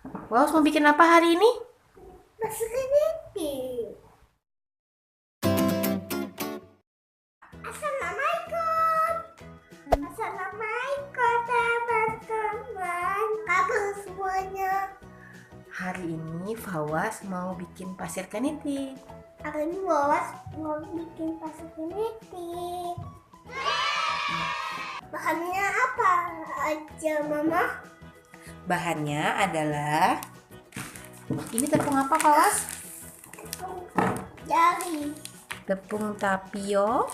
Waus mau bikin apa hari ini? Assalamualaikum. Assalamualaikum teman-teman. Kabar semuanya. Hari ini Fawas mau bikin pasir kenitik. Hari ini Wawas mau bikin pasir kenitik. Bahannya apa aja, Mama? Bahannya adalah ini tepung apa, Fawas? Jari, Tepung tapio.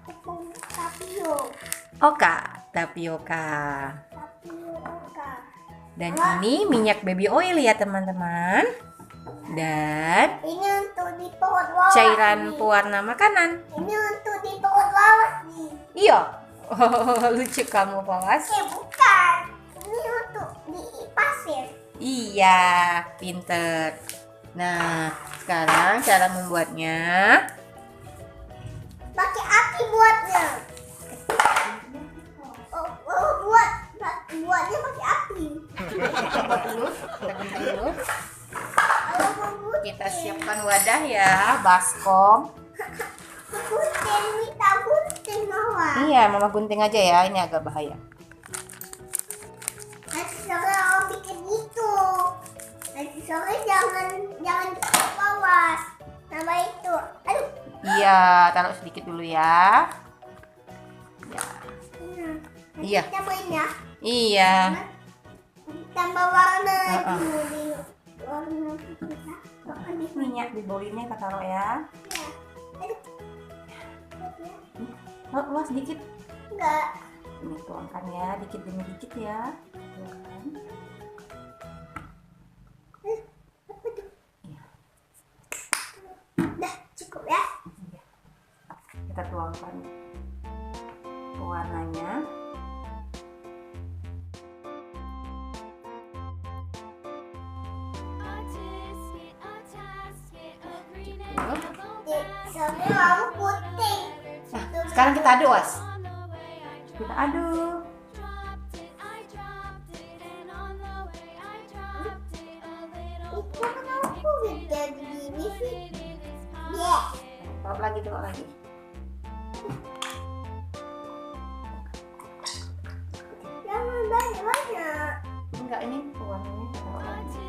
tepung tapioka. Tapioka. Tapioka. Dan ini minyak baby oil ya, teman-teman. Dan Ini untuk di perut Wawas. cairan nih. pewarna makanan. Ini untuk di perut Wawas nih. Iya. Oh, lucu kamu, Fawas. Bukan. Ini untuk di pasir. Iya, pinter. Nah, sekarang cara membuatnya. Pakai api buatnya. Buatnya pakai api. Buat dulu, kita gunting dulu. Kalau mau gunting, Kita siapkan wadah ya, baskom. minta gunting Mama. Iya, mama gunting aja ya, ini agak bahaya. Nanti sore aku bikin itu. Nanti sore jangan Wawas. Nama itu. Aduh. Iya, taruh sedikit dulu ya. Ya. Nanti Iya. tambahin ya. Iya. Tambah warna Uh-uh. dulu di warna kita. Minyak di bolinnya kita taruh ya. Ya. Aduh. Taruh sedikit. Enggak. Ini tuangkan ya, dikit demi dikit ya. Tuangkan. Iya. Udah cukup ya. Iya. Kita tuangkan pewarnanya. Soalnya mau putih. Nah, sekarang kita aduk, Was. Kita aduk. Itu kenapa jadi gini sih? Ya. Taruh lagi. Jangan banyak-banyak. Enggak, ini pewarnanya kita taruh lagi.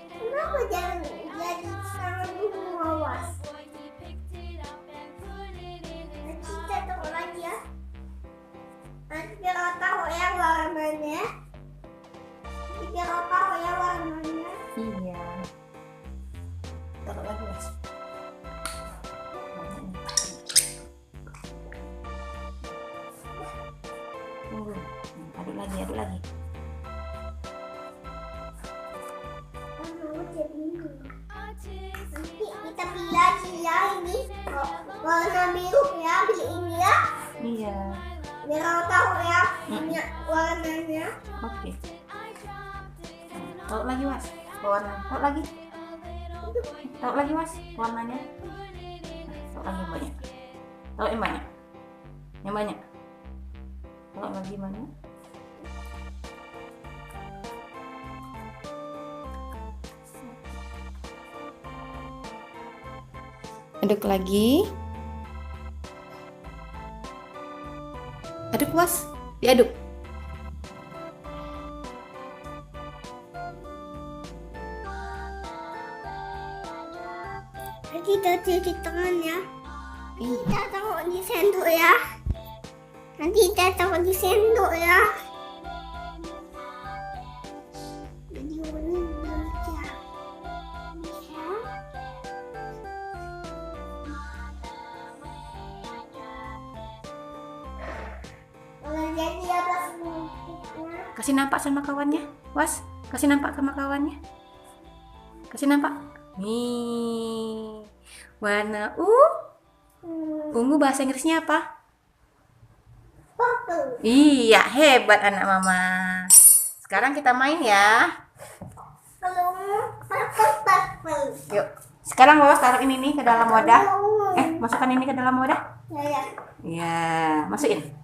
Kenapa jangan jadi sama dulu Wawas? Nanti kita taruh lagi ya. Nanti kita taruh yang warnanya. Iya. Taruh lagi, Was. Tunggu. Aduk lagi. Aduh, jadi ini. Nanti kita pilih lagi ya ini. Warna biru ya, pilih ini ya. Iya. Biar aku tahu ya punya warnanya. Oke. Taruh lagi, Was. Pewarna. Taruh lagi, Was. Warnanya. Taruh lagi yang banyak. Taruh yang banyak. Taruh lagi banyak. Aduk lagi. Aduk, Was. Diaduk. Nanti kita cuci tangan ya. Iya. Kita taruh di sendok ya. Nanti kita taruh di sendok ya. Jadi ini baca. Ya. Udah jadi ya basmatinya. Kasih nampak sama kawannya, Was. Kasih nampak sama kawannya. Kasih nampak. Nih. Warna ungu bahasa Inggrisnya apa? Purple. Iya, hebat anak mama. Sekarang kita main ya. Kalau purple. Yuk, Sekarang Wawas taruh ini nih ke dalam wadah. Masukkan ini ke dalam wadah. Ya. Ya, masukin.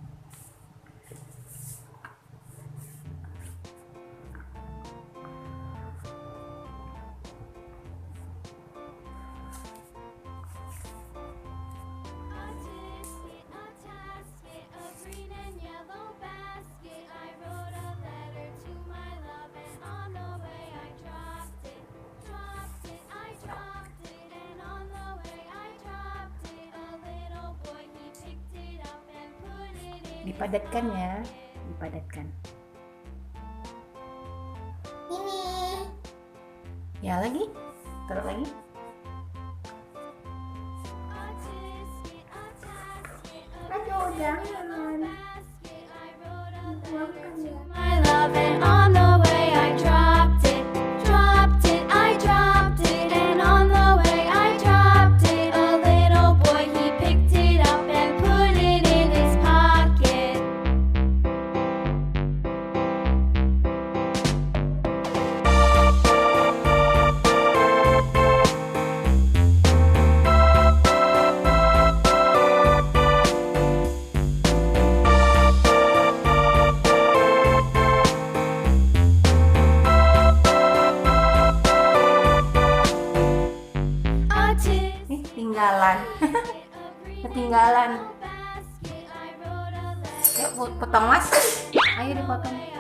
Dipadatkan ya, dipadatkan. Ini. Ya lagi, taruh lagi. Aduh, jangan. Buangkan ya. My love, and on the way I dropped it, I dropped it, and on the way I dropped it. A little boy, he picked it up and put it in his pocket. Ketinggalan. Ketinggalan. Yuk potong Mas. Ayo dipotong.